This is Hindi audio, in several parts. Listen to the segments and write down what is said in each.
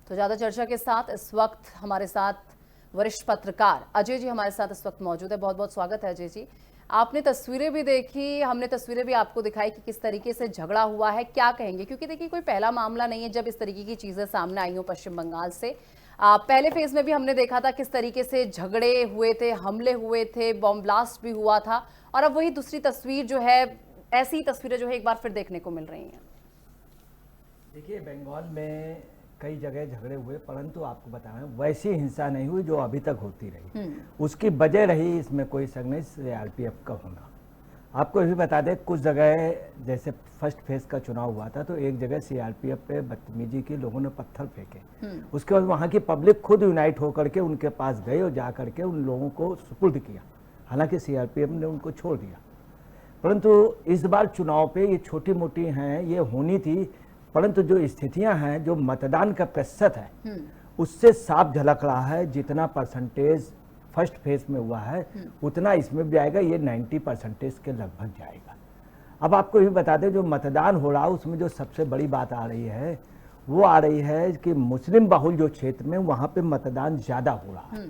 तो ज़्यादा चर्चा के साथ इस वक्त हमारे साथ वरिष्ठ पत्रकार अजय जी हमारे साथ इस वक्त मौजूद है। बहुत बहुत स्वागत है अजय जी। आपने तस्वीरें भी देखी, हमने तस्वीरें भी आपको दिखाई कि किस तरीके से झगड़ा हुआ है, क्या कहेंगे? क्योंकि देखिए कोई पहला मामला नहीं है जब इस तरीके की चीज़ें सामने आई हो पश्चिम बंगाल से। पहले फेज में भी हमने देखा था किस तरीके से झगड़े हुए थे, हमले हुए थे, बॉम्ब ब्लास्ट भी हुआ था, और अब वही दूसरी तस्वीर जो है, ऐसी तस्वीरें जो है एक बार फिर देखने को मिल रही हैं। देखिए, बंगाल में कई जगह झगड़े हुए, परंतु आपको बताना वैसी हिंसा नहीं हुई जो अभी तक होती रही। उसकी वजह रही इसमें कोई शक नहीं, सीआरपीएफ का होना। आपको ये भी बता दें, कुछ जगह जैसे फर्स्ट फेज का चुनाव हुआ था तो एक जगह सीआरपीएफ पे बदतमीजी की लोगों ने पत्थर फेंके। उसके बाद वहाँ की पब्लिक खुद यूनाइट होकर के उनके पास गए और जा करके उन लोगों को सुपुर्द किया। हालांकि सीआरपीएफ ने उनको छोड़ दिया, परंतु इस बार चुनाव पे ये छोटी मोटी हैं, ये होनी थी, परंतु जो स्थितियां हैं, जो मतदान का प्रतिशत है उससे साफ झलक रहा है। जितना परसेंटेज फर्स्ट फेज में हुआ है उतना इसमें भी आएगा, ये 90% के लगभग जाएगा। अब आपको ये बता दें, जो मतदान हो रहा है उसमें जो सबसे बड़ी बात आ रही है वो आ रही है कि मुस्लिम बहुल जो क्षेत्र में वहाँ पे मतदान ज़्यादा हो रहा है।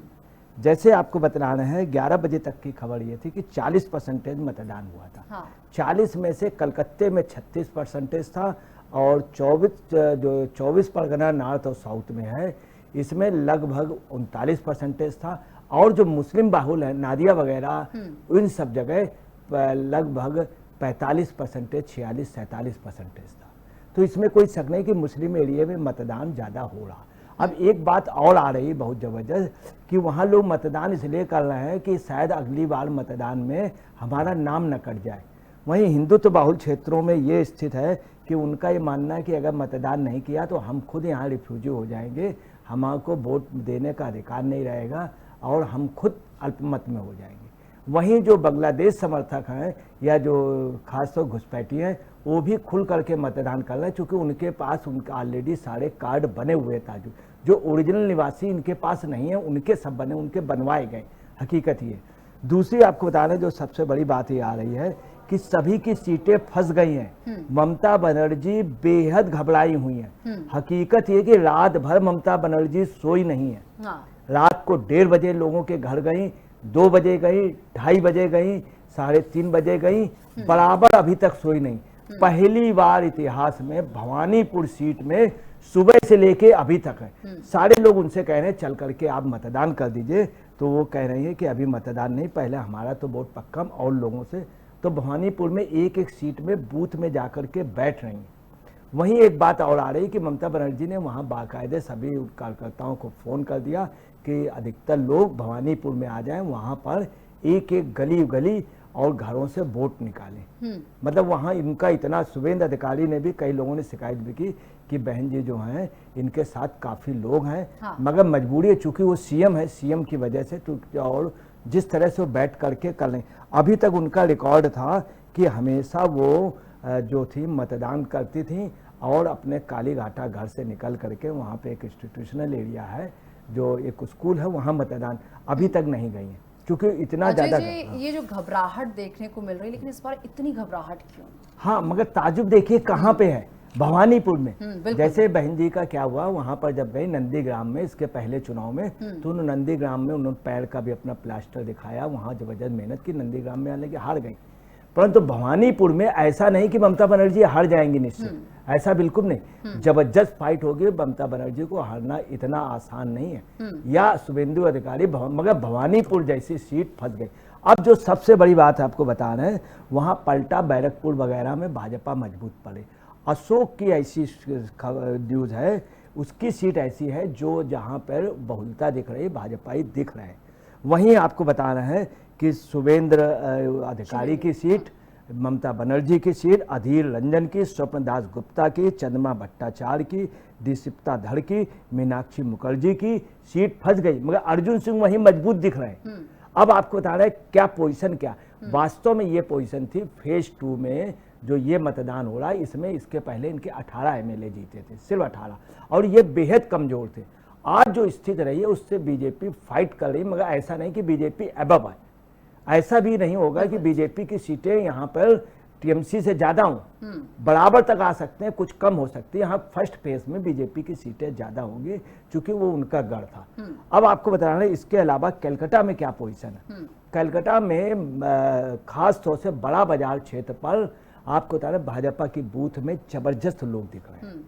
जैसे आपको बता रहे हैं, 11 बजे तक की खबर ये थी कि 40% मतदान हुआ था। हाँ। 40 में से कलकत्ते में 36% था और 24 परगना नॉर्थ और साउथ में है, इसमें लगभग 39% था। और जो मुस्लिम बाहुल है, नादिया वगैरह, इन सब जगह लगभग 45%, 46-47% था। तो इसमें कोई शक नहीं कि मुस्लिम एरिया में मतदान ज़्यादा हो रहा। अब एक बात और आ रही बहुत ज़बरदस्त कि वहाँ लोग मतदान इसलिए कर रहे हैं कि शायद अगली बार मतदान में हमारा नाम न कट जाए। वहीं हिंदुत्व बाहुल क्षेत्रों में ये स्थित है कि उनका ये मानना है कि अगर मतदान नहीं किया तो हम खुद यहाँ रिफ्यूजी हो जाएंगे, हमको वोट देने का अधिकार नहीं रहेगा और हम खुद अल्पमत में हो जाएंगे। वहीं जो बांग्लादेश समर्थक हैं या जो खासतौर घुसपैठी हैं, वो भी खुल करके मतदान कर रहे हैं, चूँकि उनके पास उनका ऑलरेडी सारे कार्ड बने हुए था। जो ओरिजिनल निवासी इनके पास नहीं है, उनके सब बने, उनके बनवाए गए। हकीकत ये। दूसरी आपको बता रहे, जो सबसे बड़ी बात ये आ रही है कि सभी की सीटें फंस गई हैं। ममता बनर्जी बेहद घबराई हुई हैं। हकीकत ये कि रात भर ममता बनर्जी सोई नहीं है। रात को 1:30 बजे लोगों के घर गई, 2 बजे गई, 2:30 बजे गई, 3:30 बजे गई, बराबर अभी तक सोई नहीं। पहली बार इतिहास में भवानीपुर सीट में सुबह से लेके अभी तक है। सारे लोग उनसे कह रहे हैं चल करके आप मतदान कर दीजिए, तो वो कह रही है कि अभी मतदान नहीं, पहले हमारा तो वोट पक्का और लोगों से। तो भवानीपुर में एक एक सीट में बूथ में जाकर के बैठ रही हैं। वहीं एक बात और आ रही कि ममता बनर्जी ने वहाँ बाकायदे सभी कार्यकर्ताओं को फ़ोन कर दिया कि अधिकतर लोग भवानीपुर में आ जाएं, वहाँ पर एक एक गली गली और घरों से वोट निकालें। मतलब वहाँ इनका इतना, शुभेंद्र अधिकारी ने भी, कई लोगों ने शिकायत भी की कि बहन जी जो हैं इनके साथ काफ़ी लोग हैं। हाँ। मगर मजबूरी है, चूँकि वो सीएम है, सीएम की वजह से और जिस तरह से वो बैठ करके कर लें। अभी तक उनका रिकॉर्ड था कि हमेशा वो जो थी मतदान करती थी और अपने कालीघाटा घर से निकल करके वहाँ पे एक इंस्टीट्यूशनल एरिया है, जो एक स्कूल है, वहाँ मतदान अभी तक नहीं गई है, क्योंकि इतना ज़्यादा। ये जो घबराहट देखने को मिल रही है, लेकिन इस बार इतनी घबराहट क्यों? हाँ, मगर ताजुब देखिए कहाँ पे है, भवानीपुर में। जैसे बहन जी का क्या हुआ, वहाँ पर जब गई नंदीग्राम में, इसके पहले चुनाव में, तो उन्होंने नंदीग्राम में उन्होंने पैर का भी अपना प्लास्टर दिखाया, वहाँ जबरदस्त मेहनत की, नंदीग्राम में आने की हार गई। परंतु भवानीपुर में ऐसा नहीं कि ममता बनर्जी हार जाएंगी निश्चित, ऐसा बिल्कुल नहीं। जबरदस्त फाइट होगी, ममता बनर्जी को हारना इतना आसान नहीं है, या शुभेंदु अधिकारी, मगर भवानीपुर जैसी सीट फंस गई। अब जो सबसे बड़ी बात आपको बता रहे हैं, वहाँ पलटा, बैरकपुर वगैरह में भाजपा मजबूत पड़े। अशोक की ऐसी न्यूज़ है, उसकी सीट ऐसी है जो जहाँ पर बहुलता दिख रही, भाजपाई दिख रहे हैं। वहीं आपको बता रहे हैं कि शुभेंद्र अधिकारी की सीट, ममता बनर्जी की सीट, अधीर रंजन की, स्वप्न दास गुप्ता की, चंद्रमा भट्टाचार्य की, दीक्षिता धड़ की, मीनाक्षी मुखर्जी की सीट फंस गई, मगर अर्जुन सिंह वहीं मजबूत दिख रहे हैं। अब आपको बता रहे हैं क्या पोजीशन, क्या वास्तव में ये पोजीशन थी फेज 2 में जो ये मतदान हो रहा है, इसमें इसके पहले इनके 18 एमएलए जीते थे, सिर्फ 18, और ये बेहद कमजोर थे। आज जो स्थिति रही है उससे बीजेपी फाइट कर रही, मगर ऐसा नहीं कि बीजेपी अबव है, ऐसा भी नहीं होगा कि बीजेपी की सीटें यहाँ पर टीएमसी से ज्यादा हूं, बराबर तक आ सकते हैं, कुछ कम हो सकती है। हाँ, फर्स्ट फेज में बीजेपी की सीटें ज्यादा होंगी क्योंकि वो उनका गढ़ था। अब आपको बताना है इसके अलावा कलकत्ता में क्या पोजीशन है। कलकत्ता में खास तौर से बड़ा बाजार क्षेत्र पर आपको बता रहे भाजपा की बूथ में जबरदस्त लोग दिख रहे हैं।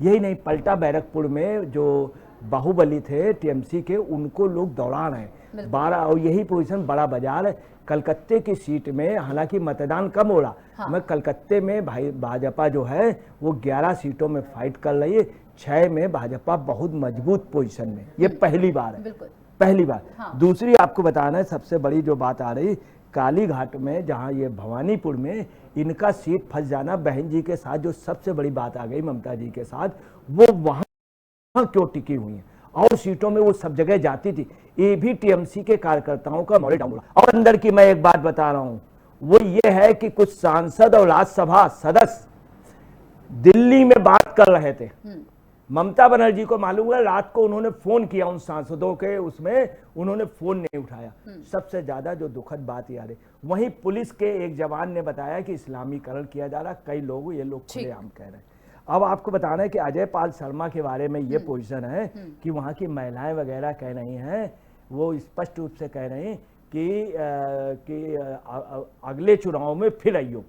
यही नहीं, पलटा बैरकपुर में जो बाहुबली थे टीएमसी के, उनको लोग दौड़ा रहे हैं 12, और यही पोजीशन बड़ा बाजार है। कलकत्ते की सीट में हालांकि मतदान कम हो रहा, हाँ। मैं कलकत्ते में भाई भाजपा जो है वो 11 सीटों में फाइट कर रही है, 6 में भाजपा बहुत मजबूत पोजीशन में, ये पहली बार है, पहली बार। हाँ। दूसरी आपको बताना है सबसे बड़ी जो बात आ रही, कालीघाट में जहां ये भवानीपुर में इनका सीट फंस जाना बहन जी के साथ, जो सबसे बड़ी बात आ गई ममता जी के साथ, वो वहां क्यों टिकी हुई है और सीटों में वो सब जगह जाती थी, ये भी टीएमसी के कार्यकर्ताओं का मॉडल डाउन। और अंदर की मैं एक बात बता रहा हूं, वो ये है कि कुछ सांसद और राज्यसभा सदस्य दिल्ली में बात कर रहे थे। ममता बनर्जी को मालूम है, रात को उन्होंने फोन किया उन सांसदों के, उसमें उन्होंने फोन नहीं उठाया। सबसे ज्यादा जो दुखद बात यार है, वहीं पुलिस के एक जवान ने बताया कि इस्लामीकरण किया जा रहा, कई लोग ये लोग खुलेआम कह रहे हैं। अब आपको बताना है कि अजय पाल शर्मा के बारे में ये पोजीशन है कि वहां की महिलाएं वगैरह कह रही हैं, वो स्पष्ट रूप से कह रही हैं कि अगले चुनाव में फिर आइयो,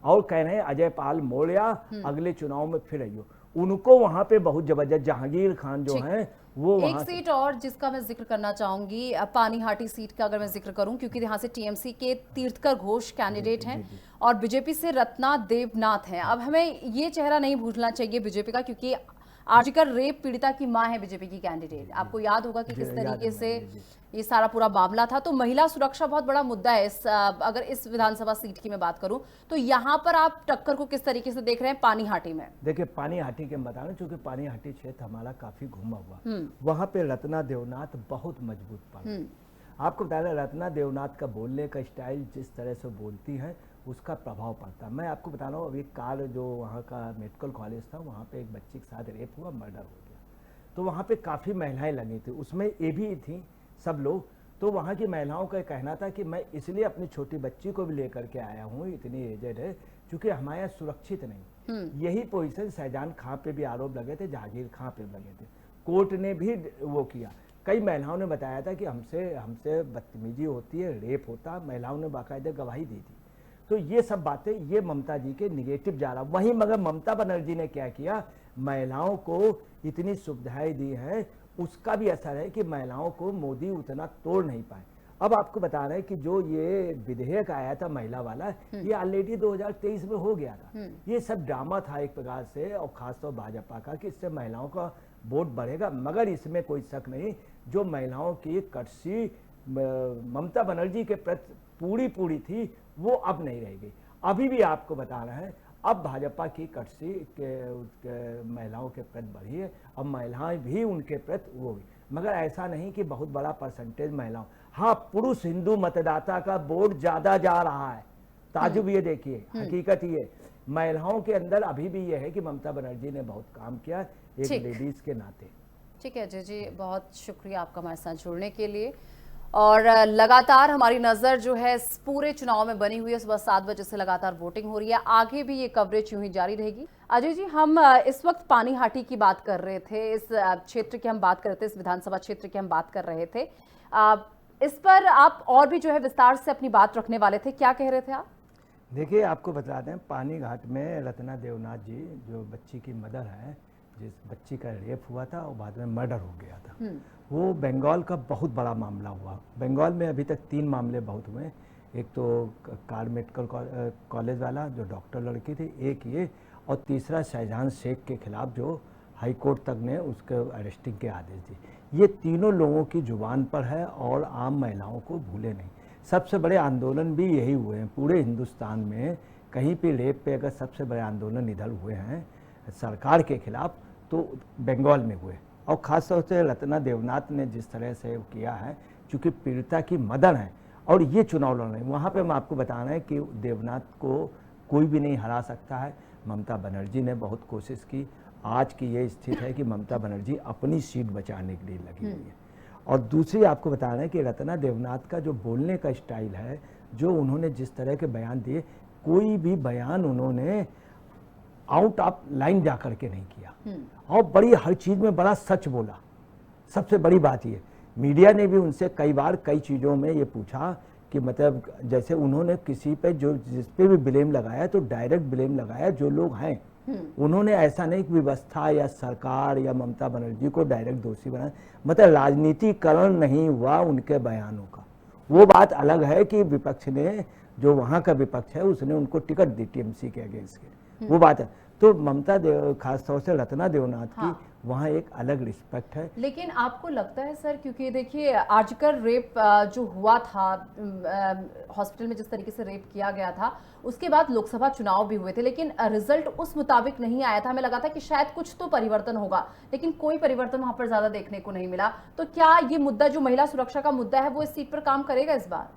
और कह रहे हैं अजय पाल मौर्य अगले चुनाव में फिर आइयो। उनको वहां पे बहुत जबरदस्त जहांगीर खान जो हैं वो एक सीट और जिसका मैं जिक्र करना चाहूंगी, पानीहाटी सीट का अगर मैं जिक्र करूं, क्योंकि यहाँ से टीएमसी के तीर्थकर घोष कैंडिडेट हैं और बीजेपी से रत्ना देवनाथ हैं। अब हमें ये चेहरा नहीं भूलना चाहिए बीजेपी का, क्योंकि आर्टिकल रेप पीड़िता की मां है बीजेपी की कैंडिडेट। आपको याद होगा कि किस तरीके से ये सारा पूरा मामला था। तो महिला सुरक्षा बहुत बड़ा मुद्दा है। अगर इस विधानसभा सीट की मैं बात करूं तो यहाँ पर आप टक्कर को किस तरीके से देख रहे हैं पानीहाटी में? देखिए, पानीहाटी के बता रहे, चूंकि पानीहाटी क्षेत्र हमारा काफी घुमा हुआ, वहां पे रत्ना देवनाथ बहुत मजबूत पड़ा। आपको बता रहे रत्ना देवनाथ का बोलने का स्टाइल, जिस तरह से बोलती है उसका प्रभाव पड़ता। मैं आपको बता रहा हूँ, अभी काल जो वहाँ का मेडिकल कॉलेज था, वहाँ पे एक बच्ची के साथ रेप हुआ, मर्डर हो गया, तो वहाँ पे काफ़ी महिलाएं लगी थी, उसमें ये भी थी सब लोग। तो वहाँ की महिलाओं का कहना था कि मैं इसलिए अपनी छोटी बच्ची को भी लेकर के आया हूँ, इतनी एजेड है, क्योंकि हमारे यहाँ सुरक्षित नहीं। यही पोजीशन शहजान खां पे भी आरोप लगे थे, जहांगीर खां पे लगे थे, कोर्ट ने भी वो किया। कई महिलाओं ने बताया था कि हमसे बदतमीजी होती है, रेप होता, महिलाओं ने बाकायदा गवाही दी थी। तो ये सब बातें ये ममता जी के निगेटिव जा रहा। वहीं मगर ममता बनर्जी ने क्या किया, महिलाओं को इतनी सुविधाएं दी हैं, उसका भी असर है कि महिलाओं को मोदी उतना तोड़ नहीं पाए। अब आपको बता रहे हैं कि जो ये विधेयक आया था महिला वाला, ये ऑलरेडी 2023 में हो गया था। ये सब ड्रामा था एक प्रकार से, और खासतौर भाजपा का, कि इससे महिलाओं का वोट बढ़ेगा। मगर इसमें कोई शक नहीं, जो महिलाओं की कटसी ममता बनर्जी के प्रति पूरी थी, वो अब नहीं रहेगी। अभी भी आपको बता रहे हैं, अब भाजपा की कटसी के महिलाओं के प्रति बढ़ी है, अब महिलाएं भी उनके प्रति वो हुई, मगर ऐसा नहीं कि बहुत बड़ा परसेंटेज महिलाओं। हाँ, पुरुष हिंदू मतदाता का वोट ज्यादा जा रहा है, ताजुब ये देखिए, हकीकत ये महिलाओं के अंदर अभी भी ये है कि ममता बनर्जी ने बहुत काम किया एक लेडीज के नाते। ठीक है अजय जी, बहुत शुक्रिया आपका हमारे साथ जुड़ने के लिए। और लगातार हमारी नज़र जो है पूरे चुनाव में बनी हुई है, सुबह 7 बजे से लगातार वोटिंग हो रही है, आगे भी ये कवरेज यूं ही जारी रहेगी। अजय जी, हम इस वक्त पानीहाटी की बात कर रहे थे, इस क्षेत्र की हम बात कर रहे थे, इस विधानसभा क्षेत्र की हम बात कर रहे थे। इस पर आप और भी जो है विस्तार से अपनी बात रखने वाले थे, क्या कह रहे थे आप? देखिए, आपको बता दें, पानीघाट में रत्ना देवनाथ जी जो बच्ची की मदर है, जिस बच्ची का रेप हुआ था और बाद में मर्डर हो गया था, वो बंगाल का बहुत बड़ा मामला हुआ। बंगाल में अभी तक 3 मामले बहुत हुए। एक तो कार मेडिकल कॉलेज वाला जो डॉक्टर लड़की थी, एक ये, और तीसरा शहजान शेख के खिलाफ जो हाई कोर्ट तक ने उसके अरेस्टिंग के आदेश दिए। ये तीनों लोगों की जुबान पर है और आम महिलाओं को भूले नहीं। सबसे बड़े आंदोलन भी यही हुए हैं पूरे हिंदुस्तान में। कहीं पे रेप पे अगर सबसे बड़े आंदोलन इधर हुए हैं सरकार के खिलाफ, तो बंगाल में हुए। और ख़ासतौर से रत्ना देवनाथ ने जिस तरह से किया है, चूँकि पीड़िता की मदर है और ये चुनाव लड़ रहे हैं, वहाँ पे मैं आपको बता रहे हैं कि देवनाथ को कोई भी नहीं हरा सकता है। ममता बनर्जी ने बहुत कोशिश की। आज की ये स्थिति है कि ममता बनर्जी अपनी सीट बचाने के लिए लगी हुई है। और दूसरी आपको बता रहे हैं कि रत्ना देवनाथ का जो बोलने का स्टाइल है, जो उन्होंने जिस तरह के बयान दिए, कोई भी बयान उन्होंने आउट ऑफ लाइन जा करके नहीं किया और बड़ी हर चीज में बड़ा सच बोला। सबसे बड़ी बात ये, मीडिया ने भी उनसे कई बार कई चीज़ों में ये पूछा कि मतलब जैसे उन्होंने किसी पे जो जिस पे भी ब्लेम लगाया तो डायरेक्ट ब्लेम लगाया जो लोग हैं। उन्होंने ऐसा नहीं कि व्यवस्था या सरकार या ममता बनर्जी को डायरेक्ट दोषी बनाया, मतलब राजनीतिकरण नहीं हुआ उनके बयानों का। वो बात अलग है कि विपक्ष ने, जो वहाँ का विपक्ष है, उसने उनको टिकट दी टीएमसी के अगेंस्ट के, वो बात है। तो ममता खासतौर से रत्ना देवनाथ की वहाँ एक अलग रिस्पेक्ट है। लेकिन आपको लगता है सर, क्योंकि देखिए आजकल रेप जो हुआ था हॉस्पिटल में, जिस तरीके से रेप किया गया था, उसके बाद लोकसभा चुनाव भी हुए थे, लेकिन रिजल्ट उस मुताबिक नहीं आया था। हमें लगा था कि शायद कुछ तो परिवर्तन होगा, लेकिन कोई परिवर्तन वहां पर ज्यादा देखने को नहीं मिला। तो क्या ये मुद्दा जो महिला सुरक्षा का मुद्दा है वो इस सीट पर काम करेगा इस बार?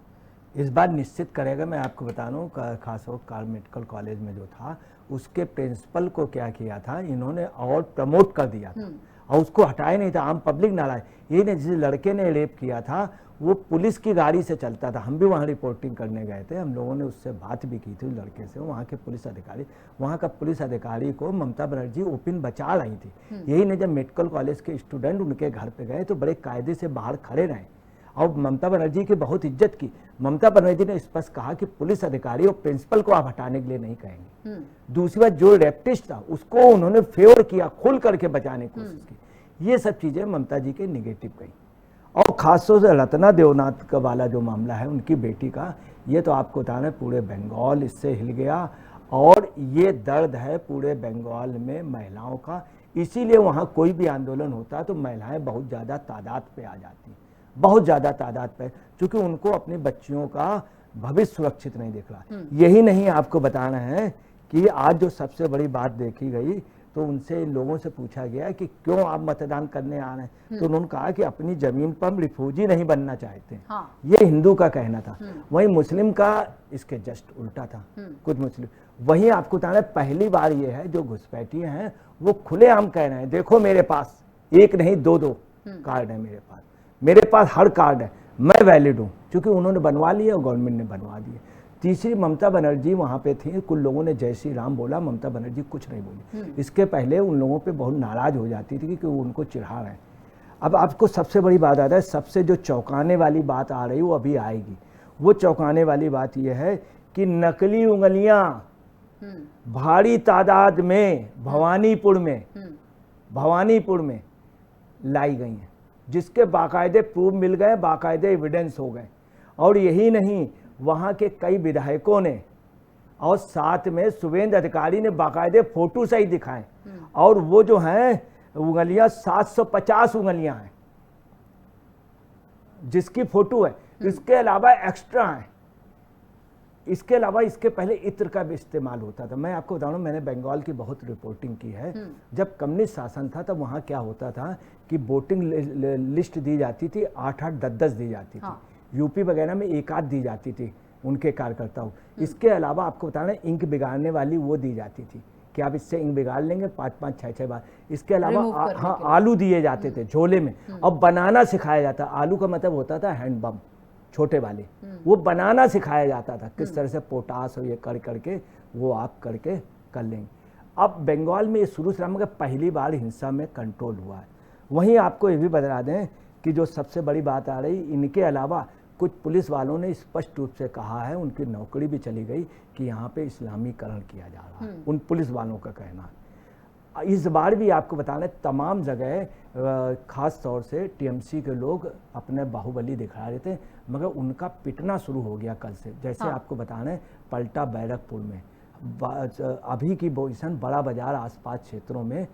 इस बार निश्चित करेगा। मैं आपको बता रहा हूँ, खासतौर कार मेडिकल कॉलेज में जो था उसके प्रिंसिपल को क्या किया था इन्होंने, और प्रमोट कर दिया था और उसको हटाया नहीं था। आम पब्लिक नाराज, ये नहीं, जिस लड़के ने रेप किया था वो पुलिस की गाड़ी से चलता था। हम भी वहाँ रिपोर्टिंग करने गए थे, हम लोगों ने उससे बात भी की थी लड़के से। वहाँ के पुलिस अधिकारी, वहाँ का पुलिस अधिकारी को ममता बनर्जी ओपन बचा लाई थी। यही नहीं, जब मेडिकल कॉलेज के स्टूडेंट उनके घर पे गए तो बड़े कायदे से बाहर खड़े रहे और ममता बनर्जी की बहुत इज्जत की। ममता बनर्जी ने स्पष्ट कहा कि पुलिस अधिकारी और प्रिंसिपल को आप हटाने के लिए नहीं कहेंगे। दूसरी बात, जो रेप्टिस्ट था उसको उन्होंने फेवर किया, खुल करके बचाने की कोशिश की। ये सब चीजें ममता जी के निगेटिव गई। और खासतौर से रत्ना देवनाथ का वाला जो मामला है उनकी बेटी का, ये तो आपको बताना है पूरे बंगाल इससे हिल गया और ये दर्द है पूरे बंगाल में महिलाओं का। इसीलिए वहाँ कोई भी आंदोलन होता है तो महिलाएं बहुत ज़्यादा तादाद पे आ जाती, बहुत ज़्यादा तादाद पे, क्योंकि उनको अपनी बच्चियों का भविष्य सुरक्षित नहीं दिख रहा। यही नहीं, आपको बताना है कि आज जो सबसे बड़ी बात देखी गई तो उनसे इन लोगों से पूछा गया कि क्यों आप मतदान करने आ रहे हैं, तो उन्होंने कहा कि अपनी जमीन पर हम रिफ्यूजी नहीं बनना चाहते। ये हिंदू का कहना था। वहीं मुस्लिम का इसके जस्ट उल्टा था। कुछ मुस्लिम, वहीं आपको बताना है पहली बार ये है जो घुसपैठिए हैं वो खुलेआम कह रहे हैं, देखो मेरे पास एक नहीं दो कार्ड है, मेरे पास हर कार्ड है, मैं वैलिड हूँ, क्योंकि उन्होंने बनवा लिया और गवर्नमेंट ने बनवा दिए। तीसरी, ममता बनर्जी वहाँ पे थी, कुछ लोगों ने जय श्री राम बोला, ममता बनर्जी कुछ नहीं बोली। इसके पहले उन लोगों पे बहुत नाराज हो जाती थी कि वो उनको चिढ़ा रहे हैं। अब आपको सबसे बड़ी बात आता है, सबसे जो चौंकाने वाली बात आ रही वो अभी आएगी। वो चौंकाने वाली बात यह है कि नकली उंगलियां भारी तादाद में भवानीपुर में लाई गई हैं, जिसके बाकायदे प्रूफ मिल गए, बाकायदे एविडेंस हो गए। और यही नहीं, वहाँ के कई विधायकों ने और साथ में शुभेंद्र अधिकारी ने बाकायदे फोटो सही दिखाए, और वो जो हैं उंगलियां 750 उंगलियां हैं जिसकी फोटो है। इसके अलावा एक्स्ट्रा है। इसके अलावा इसके पहले इत्र का भी इस्तेमाल होता था। मैं आपको बता रहा हूँ, मैंने बंगाल की बहुत रिपोर्टिंग की है। जब कम्युनिस्ट शासन था तब वहाँ क्या होता था कि वोटिंग लिस्ट दी जाती थी, 8-8, 10-10 दी जाती थी। यूपी वगैरह में एक आध दी जाती थी उनके कार्यकर्ताओं। इसके अलावा आपको बताना, इंक बिगाड़ने वाली वो दी जाती थी कि आप इससे इंक बिगाड़ लेंगे 5-5, 6-6 बार। इसके अलावा हाँ, आलू दिए जाते थे झोले में, और बनाना सिखाया जाता। आलू का मतलब होता था हैंड बम, छोटे वाले, वो बनाना सिखाया जाता था किस तरह से पोटास और ये कर करके वो आप करके कर लेंगे। अब बंगाल में ये शुरू से मगर पहली बार हिंसा में कंट्रोल हुआ है। वहीं आपको ये भी बता दें कि जो सबसे बड़ी बात आ रही, इनके अलावा कुछ पुलिस वालों ने स्पष्ट रूप से कहा है, उनकी नौकरी भी चली गई, कि यहाँ पे इस्लामीकरण किया जा रहा है। उन पुलिस वालों का कहना है। इस बार भी आपको बताना, तमाम जगह खास तौर से टीएमसी के लोग अपने बाहुबली दिखा रहे थे, मगर उनका पिटना शुरू हो गया कल से। जैसे आपको बताना है, पलटा बैरकपुर में अभी की पोजीशन, बड़ा बाजार आसपास क्षेत्रों में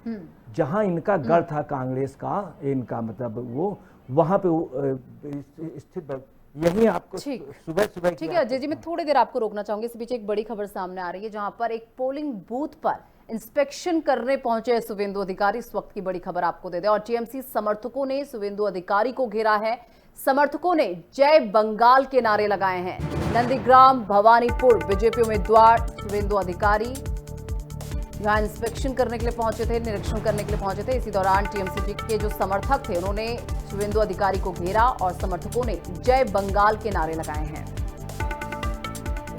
जहां इनका गढ़ था कांग्रेस का, इनका मतलब वो वहां पे स्थित, यही आपको सुबह ठीक है अजय जी, मैं थोड़ी देर आपको रोकना चाहूंगी। इस बीच एक बड़ी खबर सामने आ रही है, जहां पर एक पोलिंग बूथ पर इंस्पेक्शन करने पहुंचे शुभेंदु अधिकारी। इस वक्त की बड़ी खबर आपको दे दें, और टीएमसी समर्थकों ने शुभेंदु अधिकारी को घेरा है। समर्थकों ने जय बंगाल के नारे लगाए हैं। नंदीग्राम भवानीपुर बीजेपी उम्मीदवार शुभेंदु अधिकारी यहाँ इंस्पेक्शन करने के लिए पहुंचे थे, निरीक्षण करने के लिए पहुंचे थे। इसी दौरान टीएमसी के जो समर्थक थे उन्होंने शुभेंदु अधिकारी को घेरा और समर्थकों ने जय बंगाल के नारे लगाए हैं।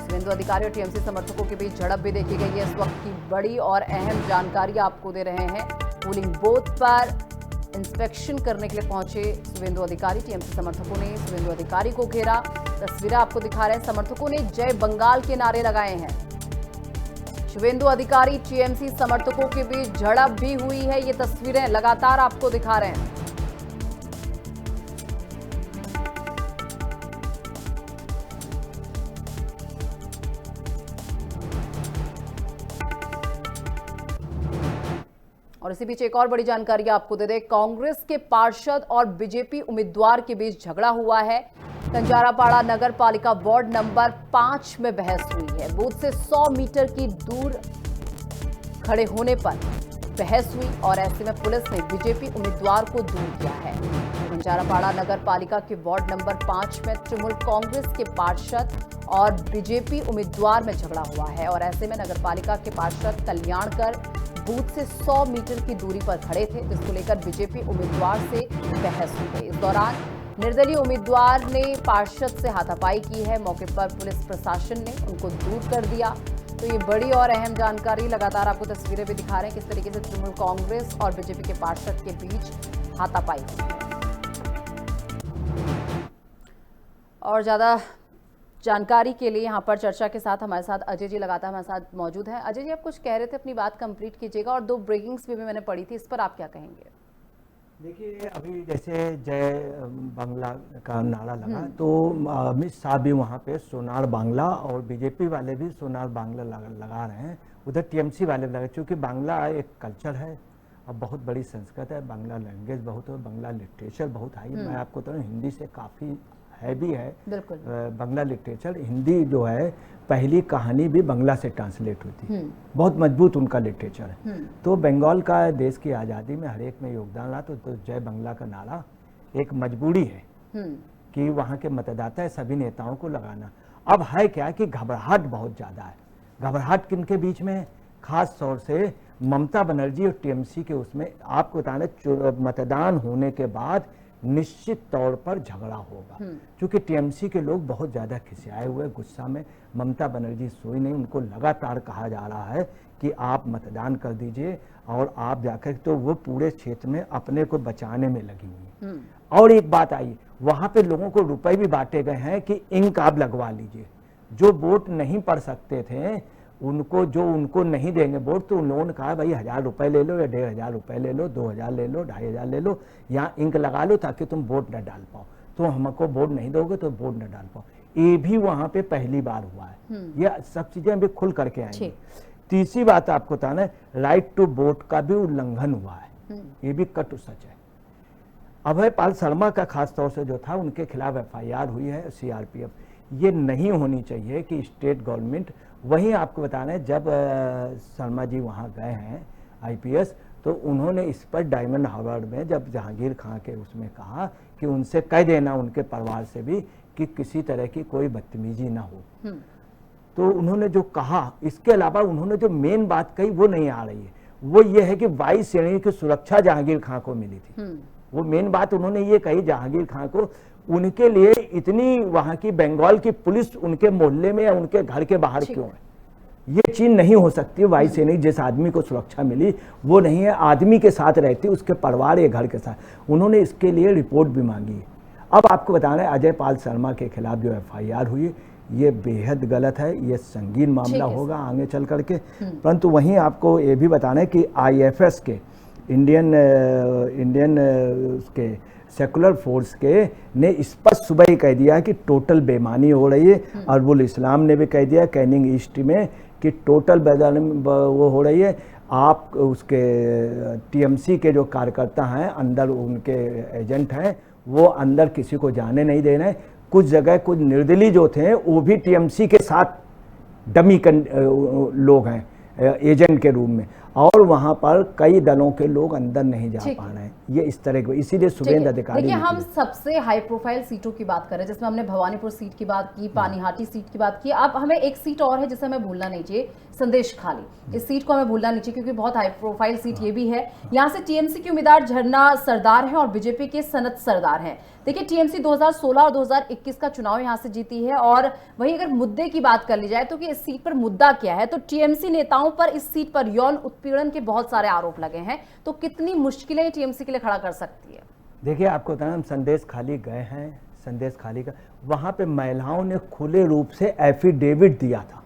शुवेंदु अधिकारी और टीएमसी समर्थकों के बीच झड़प भी देखी गई है। इस वक्त की बड़ी और अहम जानकारी आपको दे रहे हैं। पोलिंग बूथ पर इंस्पेक्शन करने के लिए पहुंचे शुवेंदु अधिकारी। टीएमसी समर्थकों ने शुवेंदु अधिकारी को घेरा। तस्वीरें आपको दिखा रहे हैं। समर्थकों ने जय बंगाल के नारे लगाए हैं। शुवेंदु अधिकारी टीएमसी समर्थकों के बीच झड़प भी हुई है। ये तस्वीरें लगातार आपको दिखा रहे हैं। और इसी बीच एक और बड़ी जानकारी आपको दे दें। कांग्रेस के पार्षद और बीजेपी उम्मीदवार के बीच झगड़ा हुआ है। कंजारापाड़ा नगर पालिका वार्ड नंबर 5 में बहस हुई है। बूथ से 100 मीटर की दूर खड़े होने पर बहस हुई और ऐसे में पुलिस ने बीजेपी उम्मीदवार को दूर किया है। कंजारापाड़ा नगर पालिका के वार्ड नंबर 5 में तृणमूल कांग्रेस के पार्षद और बीजेपी उम्मीदवार में झगड़ा हुआ है और ऐसे में नगर पालिका के पार्षद कल्याणकर बूथ से 100 मीटर की दूरी पर खड़े थे, जिसको लेकर बीजेपी उम्मीदवार से बहस हुई गई। इस दौरान निर्दलीय उम्मीदवार ने पार्षद से हाथापाई की है। मौके पर पुलिस प्रशासन ने उनको दूर कर दिया। तो ये बड़ी और अहम जानकारी, लगातार आपको तस्वीरें भी दिखा रहे हैं किस तरीके से तृणमूल कांग्रेस और बीजेपी के पार्षद के बीच हाथापाई हुई है। और ज्यादा जानकारी के लिए यहाँ पर चर्चा के साथ हमारे साथ अजय जी लगातार हमारे साथ मौजूद हैं। अजय जी, आप कुछ कह रहे थे, अपनी बात कंप्लीट कीजिएगा। और 2 ब्रेकिंग्स भी मैंने पढ़ी थी, इस पर आप क्या कहेंगे? देखिए, अभी जैसे जय बांग्ला का नारा लगा तो अमित शाह भी वहाँ पे सोनार बांग्ला और बीजेपी वाले भी सोनार बांग्ला लगा रहे हैं। उधर टीएमसी वाले लगा, क्योंकि बांग्ला एक कल्चर है और बहुत बड़ी संस्कृत है। बांग्ला लैंग्वेज बहुत है, बांग्ला लिटरेचर बहुत हाई। मैं आपको तो हिंदी से काफ़ी हैवी है बांग्ला लिटरेचर। हिंदी जो है पहली कहानी भी बांग्ला से ट्रांसलेट होती है। बहुत मजबूत उनका लिटरेचर है। तो बंगाल का देश की आज़ादी में हर एक में योगदान रहा। तो जय बांग्ला का नारा एक मजबूरी है कि वहाँ के मतदाता सभी नेताओं को लगाना। अब है क्या कि घबराहट बहुत ज़्यादा है। घबराहट किनके बीच में? खास तौर से ममता बनर्जी और टीएमसी के उसमें। आपको बताना, मतदान होने के बाद निश्चित तौर पर झगड़ा होगा, क्योंकि टीएमसी के लोग बहुत ज़्यादा खिसियाए हुए, गुस्सा में। ममता बनर्जी सोई नहीं, उनको लगातार कहा जा रहा है कि आप मतदान कर दीजिए और आप जाकर, तो वो पूरे क्षेत्र में अपने को बचाने में लगी हुई। और एक बात आई, वहाँ पे लोगों को रुपए भी बांटे गए हैं कि इंक आप लगवा लीजिए। जो वोट नहीं पढ़ सकते थे उनको, जो उनको नहीं देंगे वोट, तो उन लोगों ने कहा भाई 1000 रुपये ले लो या 1500 रुपये ले लो, 2000 ले लो, 2500 ले लो, यहाँ इंक लगा लो ताकि तुम वोट न डाल पाओ। तो हमको वोट नहीं दोगे तो वोट न डाल पाओ। ये भी वहाँ पे पहली बार हुआ है। ये सब चीजें अभी खुल करके आएंगी। तीसरी बात आपको बताना है, राइट टू वोट का भी उल्लंघन हुआ है। ये भी कटु सच है। अभय पाल शर्मा का खास तौर से जो था, उनके खिलाफ FIR हुई है CRPF। ये नहीं होनी चाहिए कि स्टेट गवर्नमेंट। वहीं आपको बताना है, जब शर्मा जी वहाँ गए हैं IPS, तो उन्होंने इस पर डायमंड हार्बर में जब जहांगीर खां के उसमें कहा कि उनसे कह देना, उनके परिवार से भी, कि किसी तरह की कोई बदतमीजी ना हो। तो उन्होंने जो कहा, इसके अलावा उन्होंने जो मेन बात कही वो नहीं आ रही है। वो ये है कि 22 श्रेणी की सुरक्षा जहांगीर खां को मिली थी। वो मेन बात उन्होंने ये कही जहांगीर खां को, उनके लिए इतनी वहाँ की बंगाल की पुलिस उनके मोहल्ले में या उनके घर के बाहर क्यों है? ये चीज नहीं हो सकती। वायु सैनिक जिस आदमी को सुरक्षा मिली वो नहीं है, आदमी के साथ रहती, उसके परिवार या घर के साथ। उन्होंने इसके लिए रिपोर्ट भी मांगी है। अब आपको बताना है, अजय पाल शर्मा के खिलाफ जो FIR हुई, ये बेहद गलत है। ये संगीन मामला होगा आगे चल करके। परंतु वहीं आपको ये भी बताना है कि IFS के इंडियन उसके सेकुलर फोर्स के ने स्पष्ट सुबह ही कह दिया कि टोटल बेईमानी हो रही है। अरबुल इस्लाम ने भी कह दिया कैनिंग ईस्ट में कि टोटल वो हो रही है। आप उसके TMC के जो कार्यकर्ता हैं, अंदर उनके एजेंट हैं, वो अंदर किसी को जाने नहीं दे रहे हैं। कुछ जगह कुछ निर्दलीय जो थे वो भी TMC के साथ डमी लोग हैं एजेंट के रूप में, और वहाँ पर कई दलों के लोग अंदर नहीं जा पा रहे हैं। ये इस तरह के, इसीलिए शुभेंदु अधिकारी। देखिए, हम सबसे हाई प्रोफाइल सीटों की बात कर रहे हैं, जिसमें हमने भवानीपुर सीट की बात की, पानीहाटी सीट की बात की। अब हमें एक सीट और है जिसे हमें भूलना नहीं चाहिए, संदेश खाली। इस सीट को हमें भूलना नहीं चाहिए क्योंकि बहुत हाई प्रोफाइल सीट ये भी है। यहाँ से टीएमसी के उम्मीदवार झरना सरदार हैं और बीजेपी के सनत सरदार हैं। देखिए, टीएमसी 2016 और 2021 का चुनाव यहाँ से जीती है। और वहीं अगर मुद्दे की बात कर ली जाए तो कि इस सीट पर मुद्दा क्या है, तो टीएमसी नेताओं पर इस सीट पर यौन उत्पीड़न के बहुत सारे आरोप लगे हैं। तो कितनी मुश्किलें टीएमसी के लिए खड़ा कर सकती है? देखिए, आपको बताना, हम संदेश खाली गए हैं, संदेश खाली का वहाँ पे महिलाओं ने खुले रूप से एफिडेविट दिया था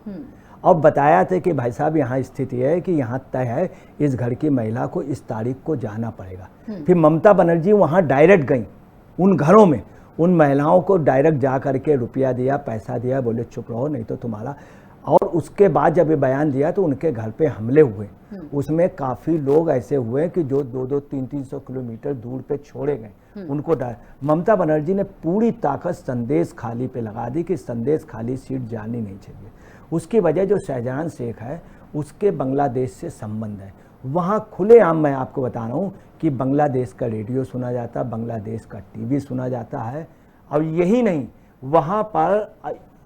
और बताया था कि भाई साहब यहाँ स्थिति है कि यहाँ तय है, इस घर की महिला को इस तारीख को जाना पड़ेगा। फिर ममता बनर्जी वहाँ डायरेक्ट गई उन घरों में, उन महिलाओं को डायरेक्ट जा करके रुपया दिया, पैसा दिया, बोले चुप रहो नहीं तो तुम्हारा। और उसके बाद जब ये बयान दिया तो उनके घर पे हमले हुए। उसमें काफ़ी लोग ऐसे हुए कि जो 200, 300 किलोमीटर दूर पे छोड़े गए, उनको डर। ममता बनर्जी ने पूरी ताकत संदेश खाली पे लगा दी कि संदेश खाली सीट जानी नहीं चाहिए। उसकी वजह जो शाहजहां शेख है उसके बांग्लादेश से संबंध है। वहाँ खुलेआम मैं आपको बता रहा हूँ कि बांग्लादेश का रेडियो सुना जाता, बांग्लादेश का टीवी सुना जाता है। और यही नहीं, वहाँ पर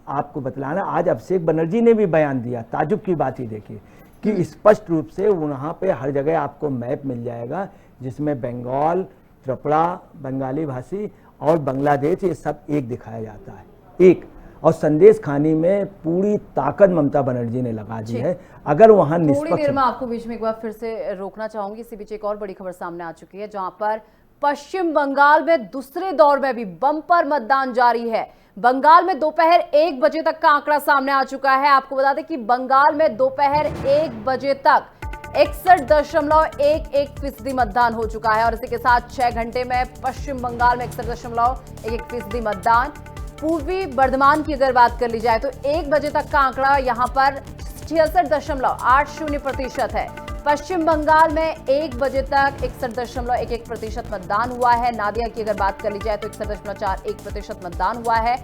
आपको बतलाना, आज अभिषेक बनर्जी ने भी बयान दिया, ताजुब की बात ही देखिए कि स्पष्ट रूप से वहाँ पे हर जगह आपको मैप मिल जाएगा जिसमें बंगाल, त्रिपुरा, बंगाली भाषी और बांग्लादेश ये सब एक दिखाया जाता है, एक। और संदेश खानी में पूरी ताकत ममता बनर्जी ने लगा दी है। अगर वहाँ थोड़ी देर में आपको बीच में एक बार फिर से रोकना चाहूंगी। इसी बीच एक और बड़ी खबर सामने आ चुकी है जहां पर पश्चिम बंगाल में दूसरे दौर में भी बम्पर मतदान जारी है। बंगाल में दोपहर 1 बजे तक का आंकड़ा सामने आ चुका है। आपको बता दें कि बंगाल में दोपहर 1 बजे तक 61.11% मतदान हो चुका है और इसी के साथ 6 घंटे में पश्चिम बंगाल में 61.11% मतदान। पूर्वी बर्धमान की अगर बात कर ली जाए तो 1 बजे तक का आंकड़ा यहां पर 66.80% है। पश्चिम बंगाल में 1 बजे तक 61.11% मतदान हुआ है। नादिया की अगर बात कर ली जाए तो 61.41% मतदान हुआ है।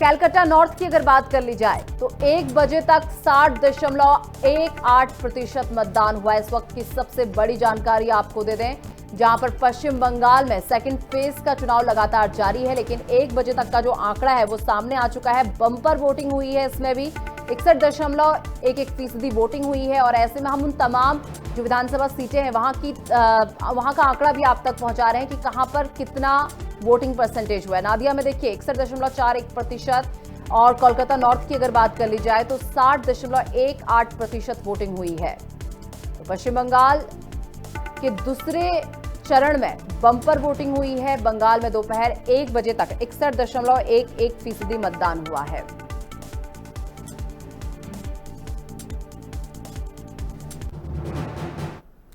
कैलकाटा नॉर्थ की अगर बात कर ली जाए तो 1 बजे तक 60.18% मतदान हुआ है। इस वक्त की सबसे बड़ी जानकारी आपको दे दें, जहां पर पश्चिम बंगाल में सेकंड फेज का चुनाव लगातार जारी है, लेकिन 1 बजे तक का जो आंकड़ा है वो सामने आ चुका है। बम्पर वोटिंग हुई है, इसमें भी 61.11% वोटिंग हुई है। और ऐसे में हम उन तमाम जो विधानसभा सीटें हैं वहां का आंकड़ा भी आप तक पहुंचा रहे हैं कि कहां पर कितना वोटिंग परसेंटेज हुआ है। नादिया में देखिए 61.41% और कोलकाता नॉर्थ की अगर बात कर ली जाए तो 60.18% वोटिंग हुई है। तो पश्चिम बंगाल के दूसरे चरण में बम्पर वोटिंग हुई है। बंगाल में दोपहर 1 बजे तक 61.11% मतदान हुआ है।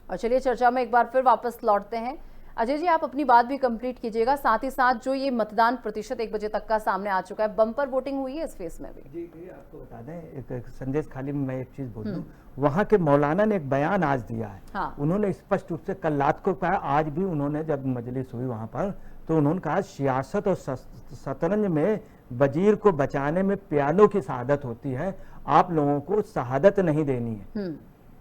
और चलिए चर्चा में एक बार फिर वापस लौटते हैं। अजय जी, आप अपनी बात भी कंप्लीट कीजिएगा, साथ ही साथ जो ये मतदान प्रतिशत 1 बजे तक का सामने आ चुका है, बम्पर वोटिंग हुई है इस फेस में भी? जी, आपको बता दें, एक संदेश खाली में मैं एक चीज बोल दूं, वहाँ के मौलाना ने एक बयान आज दिया है। हाँ। उन्होंने स्पष्ट रूप से कल रात को कहा, आज भी उन्होंने जब मजलिस हुई वहाँ पर तो उन्होंने कहा सियासत और शतरंज में वजीर को बचाने में पियानो की शहादत होती है, आप लोगों को शहादत नहीं देनी है।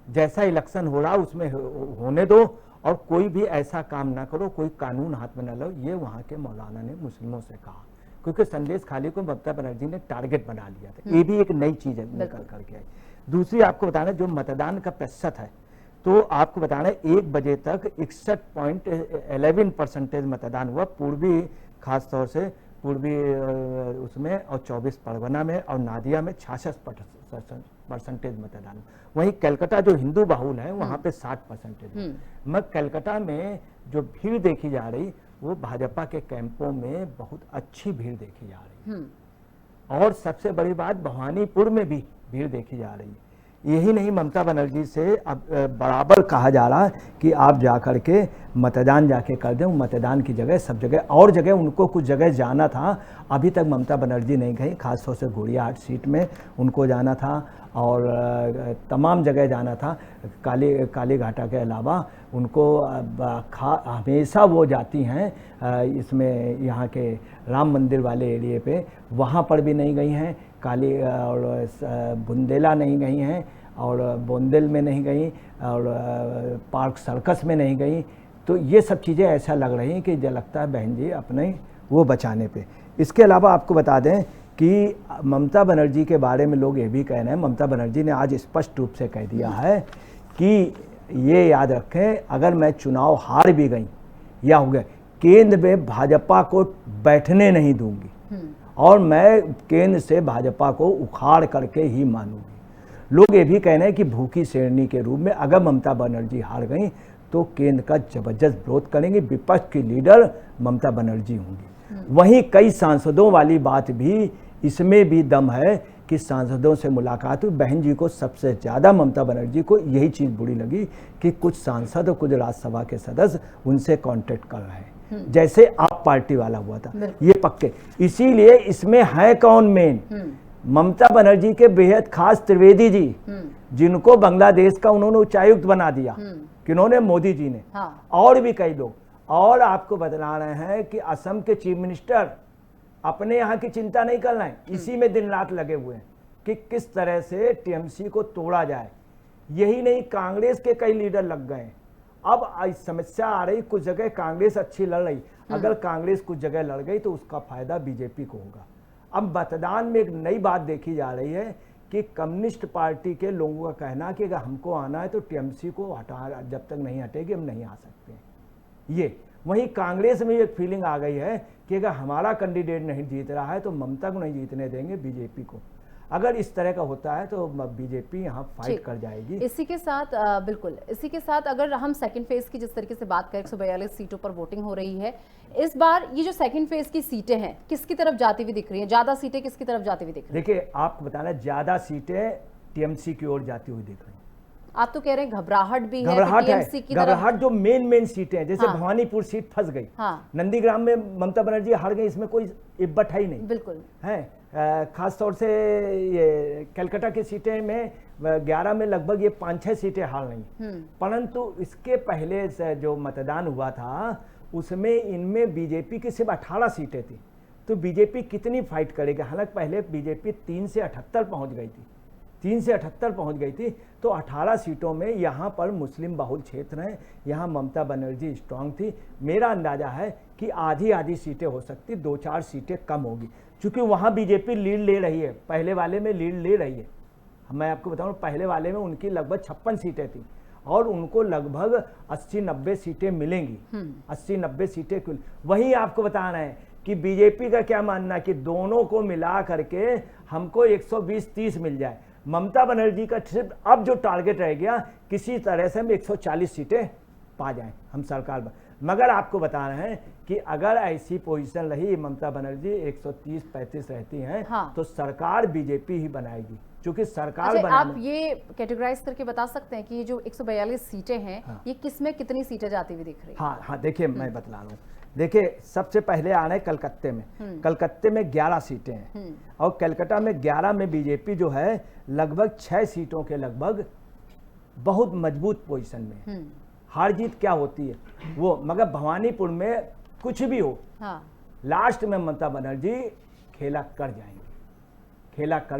जैसा इलेक्शन हो रहा उसमें होने दो और कोई भी ऐसा काम ना करो, कोई कानून हाथ में न लो, ये वहाँ के मौलाना ने मुस्लिमों से कहा। क्योंकि संदेश खाली को ममता बनर्जी ने टारगेट बना लिया था। ये भी एक नई चीज है निकल करके आई। दूसरी आपको बताना, जो मतदान का प्रतिशत है तो आपको बताना 1 बजे तक 61.11% मतदान हुआ, पूर्वी खास तौर से पूर्वी उसमें और 24 परगना में और नादिया में 66% मतदान हुआ। वहीं कलकत्ता जो हिंदू बाहुल है वहाँ पे 60%। मगर कलकत्ता में जो भीड़ देखी जा रही वो भाजपा के कैंपों में बहुत अच्छी भीड़ देखी जा रही। और सबसे बड़ी बात, भवानीपुर में भी भीड़ देखी जा रही है। यही नहीं, ममता बनर्जी से अब बराबर कहा जा रहा है कि आप जाकर के मतदान जाके कर दें। मतदान की जगह सब जगह और जगह उनको कुछ जगह जाना था, अभी तक ममता बनर्जी नहीं गई। खासतौर से घोड़ियाहाट सीट में उनको जाना था और तमाम जगह जाना था। काली घाटा के अलावा उनको हमेशा वो जाती हैं इसमें यहाँ के राम मंदिर वाले एरिए पे, वहाँ पर भी नहीं गई हैं। काली और बुंदेला नहीं गई हैं और बोंदेल में नहीं गई और पार्क सर्कस में नहीं गई। तो ये सब चीज़ें ऐसा लग रही हैं कि जो लगता है बहन जी अपने वो बचाने पे। इसके अलावा आपको बता दें कि ममता बनर्जी के बारे में लोग ये भी कह रहे हैं, ममता बनर्जी ने आज स्पष्ट रूप से कह दिया है कि ये याद रखें, अगर मैं चुनाव हार भी गई या हो गया, केंद्र में भाजपा को बैठने नहीं दूंगी और मैं केंद्र से भाजपा को उखाड़ करके ही मानूंगी। लोग ये भी कह रहे हैं कि भूखी शेरनी के रूप में अगर ममता बनर्जी हार गई तो केंद्र का जबरदस्त विरोध करेंगे, विपक्ष की लीडर ममता बनर्जी होंगी। वहीं कई सांसदों वाली बात भी, इसमें भी दम है कि सांसदों से मुलाकात हुई। बहन जी को सबसे ज़्यादा ममता बनर्जी को यही चीज़ बुरी लगी कि कुछ सांसद और कुछ राज्यसभा के सदस्य उनसे कांटेक्ट कर रहे हैं, जैसे आप पार्टी वाला हुआ था, ये पक्के। इसीलिए इसमें है कौन मेन? ममता बनर्जी के बेहद खास त्रिवेदी जी, जिनको बांग्लादेश का उन्होंने उच्चायुक्त बना दिया, किन्होंने? मोदी जी ने। हाँ। और भी कई लोग। और आपको बता रहे हैं कि असम के चीफ मिनिस्टर अपने यहाँ की चिंता नहीं कर रहे हैं, इसी में दिन रात लगे हुए हैं कि किस तरह से टीएमसी को तोड़ा जाए। यही नहीं, कांग्रेस के कई लीडर लग गए। अब समस्या आ रही, कुछ जगह कांग्रेस अच्छी लड़ रही, अगर कांग्रेस कुछ जगह लड़ गई तो उसका फायदा बीजेपी को होगा। अब मतदान में एक नई बात देखी जा रही है कि कम्युनिस्ट पार्टी के लोगों का कहना कि अगर हमको आना है तो टीएमसी को हटा, जब तक नहीं हटेगी हम नहीं आ सकते। ये वहीं कांग्रेस में एक फीलिंग आ गई है कि अगर हमारा कैंडिडेट नहीं जीत रहा है तो ममता को नहीं जीतने देंगे, बीजेपी को। अगर इस तरह का होता है तो बीजेपी यहाँ फाइट कर जाएगी। इसी के साथ बिल्कुल, इसी के साथ अगर हम सेकंड फेज की जिस तरीके से बात करें, 142 सीटों पर वोटिंग हो रही है इस बार, ये जो सेकंड फेज की सीटें हैं किसकी तरफ जाती हुई दिख रही हैं? ज्यादा सीटें किसकी तरफ जाती हुई दिख रही हैं? देखिए, आपको बताना, ज्यादा सीटें टीएमसी की ओर जाती हुई दिख रही हैं। आप तो कह रहे हैं घबराहट भी है, घबराहट है, की घबराहट जो मेन सीटें हैं, जैसे हाँ। भवानीपुर सीट फंस गई, हाँ। नंदीग्राम में ममता बनर्जी हार गई, इसमें कोई इब्बत है ही नहीं। बिल्कुल है। खास तौर से ये कलकत्ता की सीटें में 11 में लगभग ये 5-6 सीटें हार गई। परंतु इसके पहले से जो मतदान हुआ था उसमें इनमें बीजेपी की सिर्फ 18 सीटें थी, तो बीजेपी कितनी फाइट करेगी? हालांकि पहले बीजेपी 3 से 78 पहुंच गई थी, 3 से 78 पहुंच गई थी, तो 18 सीटों में यहाँ पर मुस्लिम बहुल क्षेत्र हैं, यहाँ ममता बनर्जी स्ट्रांग थी। मेरा अंदाजा है कि आधी सीटें हो सकती, 2-4 सीटें कम होगी, क्योंकि वहाँ बीजेपी लीड ले रही है, पहले वाले में लीड ले रही है। मैं आपको बताऊँ, पहले वाले में उनकी लगभग 56 सीटें थी और उनको लगभग 80-90 सीटें मिलेंगी, 80-90 सीटें कुल। वहीं आपको बता रहे हैं कि बीजेपी का क्या मानना है कि दोनों को मिला करके हमको 120-30 मिल जाए। ममता बनर्जी का सिर्फ अब जो टारगेट रह गया, किसी तरह से हम 140 सीटें पा जाएं हम सरकार में। मगर आपको बता रहे हैं कि अगर ऐसी पोजीशन रही, ममता बनर्जी 130-35 रहती हैं, हाँ। तो सरकार बीजेपी ही बनाएगी, क्योंकि सरकार आप ये कैटेगराइज करके बता सकते हैं कि ये जो 142 सीटें हैं, हाँ। ये किसमें कितनी सीटें जाती हुई दिख रही हैं? हाँ, देखिए मैं बतला रहा हूँ। देखिए, सबसे पहले आ रहे हैं कलकत्ते में। कलकत्ते में 11 सीटें हैं और कलकत्ता में 11 में बीजेपी जो है लगभग 6 सीटों के लगभग बहुत मजबूत पोजीशन में। हार जीत क्या होती है वो, मगर भवानीपुर में कुछ भी हो, हाँ। लास्ट में ममता बनर्जी खेला कर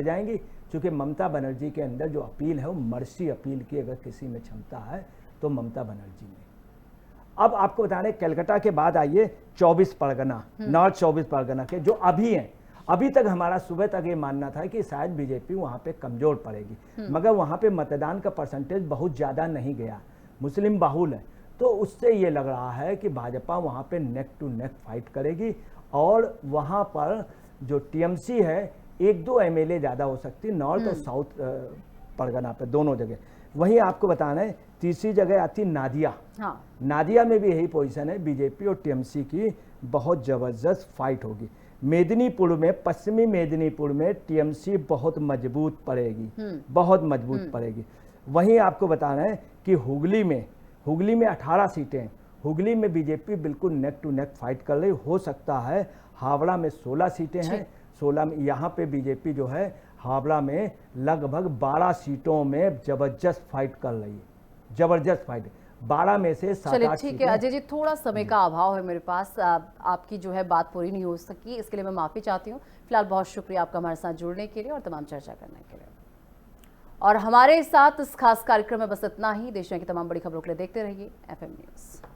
जाएंगी, क्योंकि ममता बनर्जी के अंदर जो अपील है वो मर्सी अपील की अगर किसी में क्षमता है तो ममता बनर्जी में। अब आपको बता रहे, कलकत्ता के बाद आइए 24 परगना, नॉर्थ 24 परगना के जो अभी हैं। अभी तक हमारा सुबह तक ये मानना था कि शायद बीजेपी वहाँ पे कमजोर पड़ेगी, मगर वहाँ पे मतदान का परसेंटेज बहुत ज़्यादा नहीं गया, मुस्लिम बाहुल है, तो उससे ये लग रहा है कि भाजपा वहाँ पे नेक टू नेक फाइट करेगी और वहाँ पर जो टीएमसी है 1-2 एमएलए ज़्यादा हो सकती, नॉर्थ और साउथ परगना पे दोनों जगह। वहीं आपको बताना है, तीसरी जगह आती नादिया। हाँ। नादिया में भी यही पोजीशन है, बीजेपी और टीएमसी की बहुत ज़बरदस्त फाइट होगी। मेदिनीपुर में, पश्चिमी मेदिनीपुर में टीएमसी बहुत मजबूत पड़ेगी, बहुत मजबूत पड़ेगी। वहीं आपको बताना है कि हुगली में 18 सीटें, हुगली में बीजेपी बिल्कुल नेक टू नेक फाइट कर रही। हो सकता है हावड़ा में 16 सीटें हैं, 16 में यहाँ पे बीजेपी जो है हावड़ा में लगभग 12 सीटों में जबरदस्त फाइट कर रही है, जबरदस्त फाइट। 12 में से 7-8 सीटें। ठीक है अजय जी, थोड़ा समय का अभाव है मेरे पास, आपकी जो है बात पूरी नहीं हो सकी, इसके लिए मैं माफ़ी चाहती हूँ। फिलहाल बहुत शुक्रिया आपका हमारे साथ जुड़ने के लिए और तमाम चर्चा करने के लिए। और हमारे साथ इस खास कार्यक्रम में बस इतना ही। देश में की तमाम बड़ी खबरों के लिए देखते रहिए FM न्यूज़।